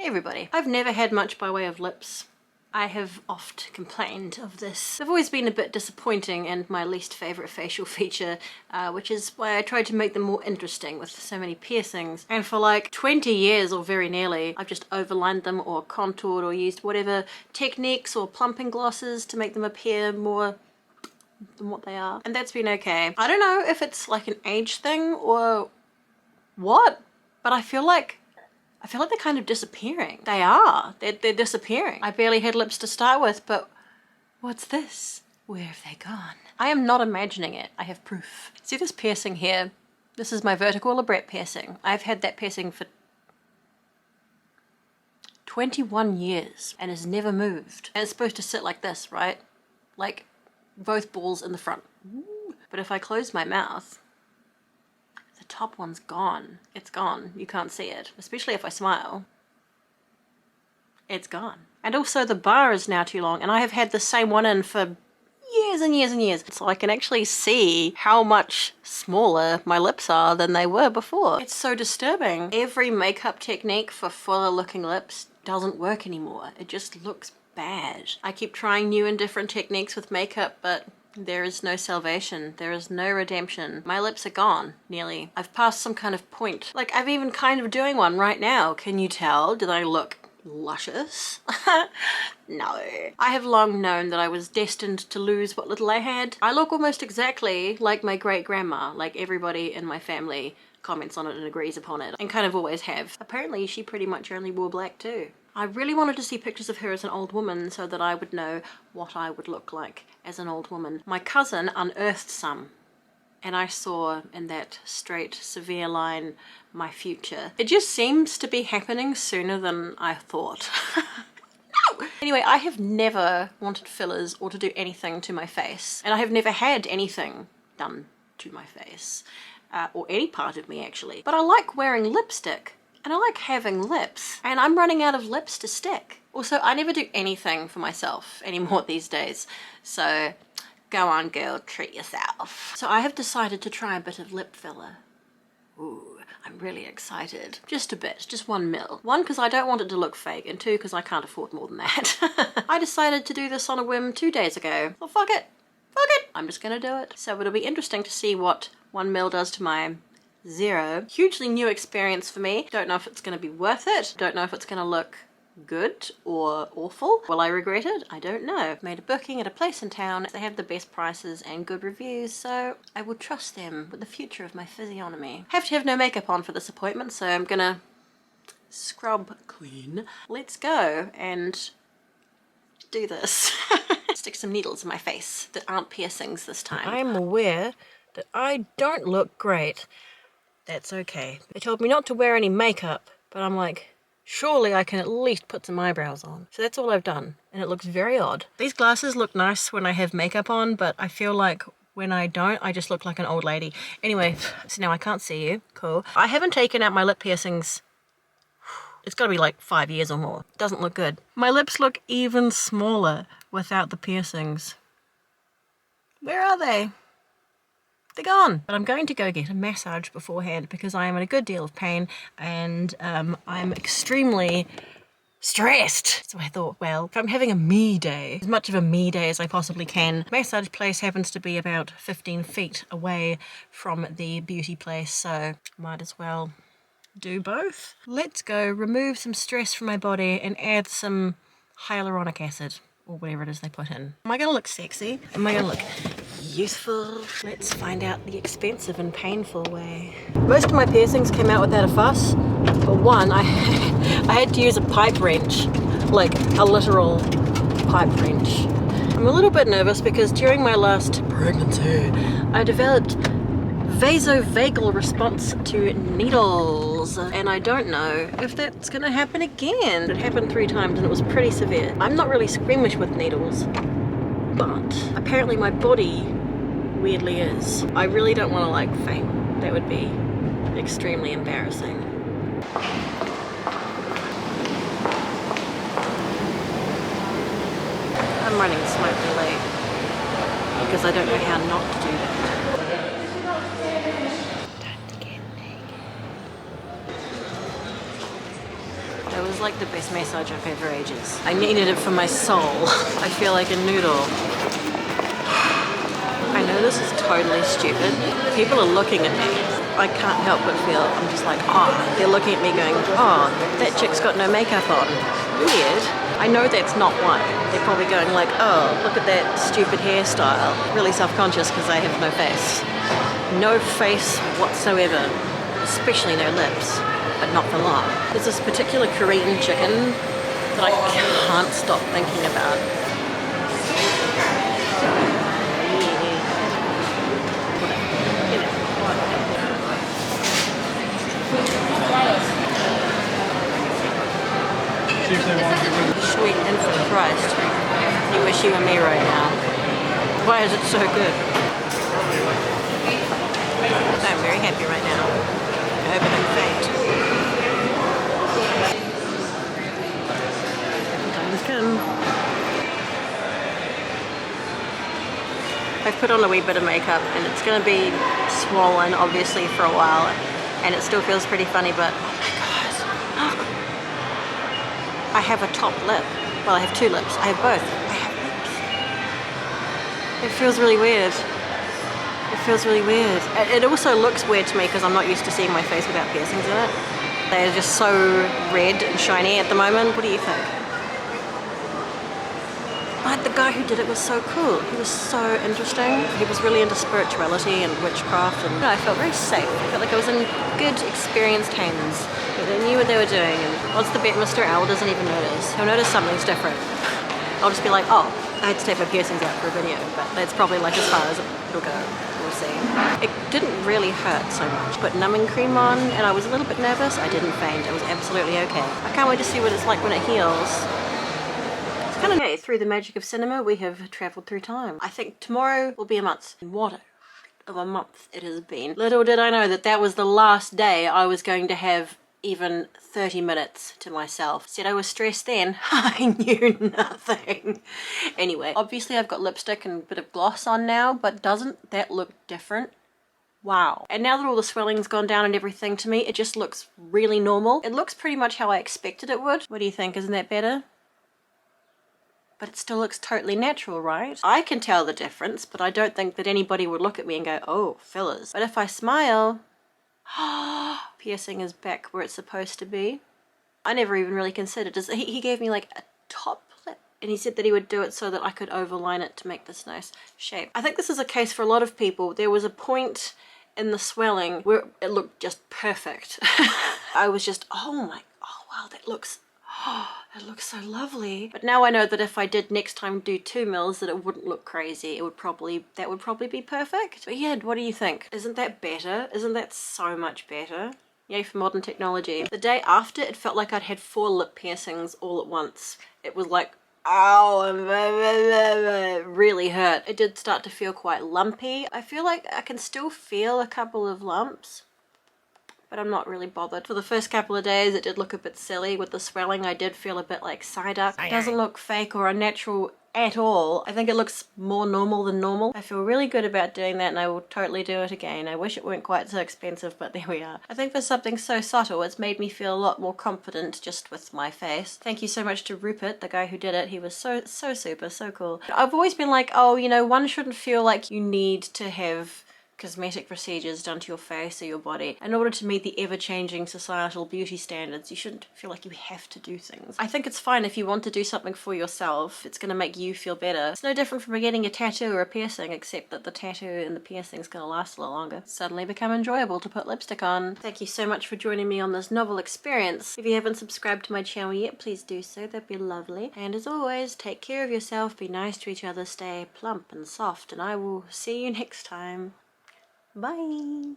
Hey everybody. I've never had much by way of lips. I have oft complained of this. They've always been a bit disappointing and my least favourite facial feature, which is why I tried to make them more interesting with so many piercings. And for like 20 years or very nearly, I've just overlined them or contoured or used whatever techniques or plumping glosses to make them appear more than what they are. And that's been okay. I don't know if it's like an age thing or what, but I feel like they're kind of disappearing. They are. They're disappearing. I barely had lips to start with, but what's this? Where have they gone? I am not imagining it. I have proof. See this piercing here? This is my vertical labret piercing. I've had that piercing for 21 years and has never moved. And it's supposed to sit like this, right? Like both balls in the front. But if I close my mouth, the top one's gone. It's gone. You can't see it, especially if I smile. It's gone. And also the bar is now too long, and I have had the same one in for years and years and years. So I can actually see how much smaller my lips are than they were before. It's so disturbing. Every makeup technique for fuller looking lips doesn't work anymore. It just looks bad. I keep trying new and different techniques with makeup, but there is no salvation. There is no redemption. My lips are gone, nearly. I've passed some kind of point. Like, I'm even kind of doing one right now. Can you tell? Did I look luscious? No. I have long known that I was destined to lose what little I had. I look almost exactly like my great-grandma. Like, everybody in my family comments on it and agrees upon it, and kind of always have. Apparently, she pretty much only wore black too. I really wanted to see pictures of her as an old woman so that I would know what I would look like as an old woman. My cousin unearthed some, and I saw in that straight, severe line my future. It just seems to be happening sooner than I thought. No! Anyway, I have never wanted fillers or to do anything to my face, and I have never had anything done to my face, or any part of me actually. But I like wearing lipstick. And I like having lips, and I'm running out of lips to stick. Also, I never do anything for myself anymore these days, so go on girl, treat yourself. So I have decided to try a bit of lip filler. Ooh, I'm really excited. Just a bit, just 1 mil. 1, because I don't want it to look fake, and 2, because I can't afford more than that. I decided to do this on a whim 2 days ago. Well, fuck it. Fuck it. I'm just gonna do it. So it'll be interesting to see what 1 mil does to my 0. Hugely new experience for me. Don't know if it's going to be worth it. Don't know if it's going to look good or awful. Will I regret it? I don't know. I've made a booking at a place in town. They have the best prices and good reviews, so I will trust them with the future of my physiognomy. Have to have no makeup on for this appointment, so I'm gonna scrub clean. Let's go and do this. Stick some needles in my face that aren't piercings this time. I'm aware that I don't look great. That's okay. They told me not to wear any makeup, but I'm like, surely I can at least put some eyebrows on. So that's all I've done, and it looks very odd. These glasses look nice when I have makeup on, but I feel like when I don't, I just look like an old lady. Anyway, so now I can't see you. Cool. I haven't taken out my lip piercings. It's gotta be like 5 years or more. Doesn't look good. My lips look even smaller without the piercings. Where are they? They're gone. But I'm going to go get a massage beforehand because I am in a good deal of pain and I'm extremely stressed. So I thought, well, if I'm having a me day, as much of a me day as I possibly can, massage place happens to be about 15 feet away from the beauty place, so might as well do both. Let's go remove some stress from my body and add some hyaluronic acid or whatever it is they put in. Am I gonna look sexy? Am I gonna look useful? Let's find out the expensive and painful way. Most of my piercings came out without a fuss, but one I had to use a pipe wrench, like a literal pipe wrench. I'm a little bit nervous because during my last pregnancy, I developed vasovagal response to needles, and I don't know if that's gonna happen again. It happened 3 times and it was pretty severe. I'm not really squeamish with needles, but apparently my body weirdly is. I really don't want to like faint. That would be extremely embarrassing. I'm running slightly late because I don't know how not to do that. Time to get naked. was like the best massage I've had for ages. I needed it for my soul. I feel like a noodle. I know this is totally stupid. People are looking at me. I can't help but feel, I'm just like, oh, they're looking at me going, oh, that chick's got no makeup on. Weird. I know that's not why. They're probably going like, oh, look at that stupid hairstyle. Really self-conscious because I have no face. No face whatsoever, especially no lips, but not for long. There's this particular Korean chicken that I can't stop thinking about. Sweet infant Christ. You wish you were me right now. Why is it so good? I'm very happy right now. I hope I don't faint. Time's come. I've put on a wee bit of makeup and it's going to be swollen obviously for a while and it still feels pretty funny, but oh my god. I have a top lip. Well, I have two lips. I have both. I have lips. It feels really weird. It feels really weird. It also looks weird to me because I'm not used to seeing my face without piercings in it. They're just so red and shiny at the moment. What do you think? But the guy who did it was so cool. He was so interesting. He was really into spirituality and witchcraft, and I felt very safe. I felt like I was in good, experienced hands. They knew what they were doing, and what's the bet? Mr. Owl doesn't even notice. He'll notice something's different. I'll just be like, oh, I had to take my piercings out for a video, but that's probably like as far as it'll go. We'll see. It didn't really hurt so much. Put numbing cream on, and I was a little bit nervous. I didn't faint. It was absolutely okay. I can't wait to see what it's like when it heals. It's kind of okay. Through the magic of cinema, we have travelled through time. I think tomorrow will be a month. What of a month it has been. Little did I know that that was the last day I was going to have even 30 minutes to myself. Said I was stressed then. I knew nothing. Anyway, obviously I've got lipstick and a bit of gloss on now, but doesn't that look different? Wow. And now that all the swelling's gone down and everything, to me it just looks really normal. It looks pretty much how I expected it would. What do you think? Isn't that better? But it still looks totally natural, right? I can tell the difference, but I don't think that anybody would look at me and go, oh, fillers. But if I smile, piercing is back where it's supposed to be. I never even really considered. He gave me like a top lip and he said that he would do it so that I could overline it to make this nice shape. I think this is a case for a lot of people. There was a point in the swelling where it looked just perfect. I was just, oh wow, that looks so lovely. But now I know that if I did next time do 2 mils that it wouldn't look crazy. That would probably be perfect. But yeah, what do you think? Isn't that better? Isn't that so much better? Yay for modern technology. The day after, it felt like I'd had 4 lip piercings all at once. It was like, ow, it really hurt. It did start to feel quite lumpy. I feel like I can still feel a couple of lumps, but I'm not really bothered. For the first couple of days it did look a bit silly with the swelling. I did feel a bit like Psyduck. It doesn't look fake or unnatural at all. I think it looks more normal than normal. I feel really good about doing that and I will totally do it again. I wish it weren't quite so expensive, but there we are. I think for something so subtle, it's made me feel a lot more confident just with my face. Thank you so much to Rupert, the guy who did it. He was so super, so cool. I've always been like, oh, you know, one shouldn't feel like you need to have cosmetic procedures done to your face or your body in order to meet the ever-changing societal beauty standards. You shouldn't feel like you have to do things. I think it's fine if you want to do something for yourself. It's going to make you feel better. It's no different from getting a tattoo or a piercing, except that the tattoo and the piercing is going to last a lot longer. It's suddenly become enjoyable to put lipstick on. Thank you so much for joining me on this novel experience. If you haven't subscribed to my channel yet, please do so. That'd be lovely. And as always, take care of yourself, be nice to each other, stay plump and soft, and I will see you next time. Bye!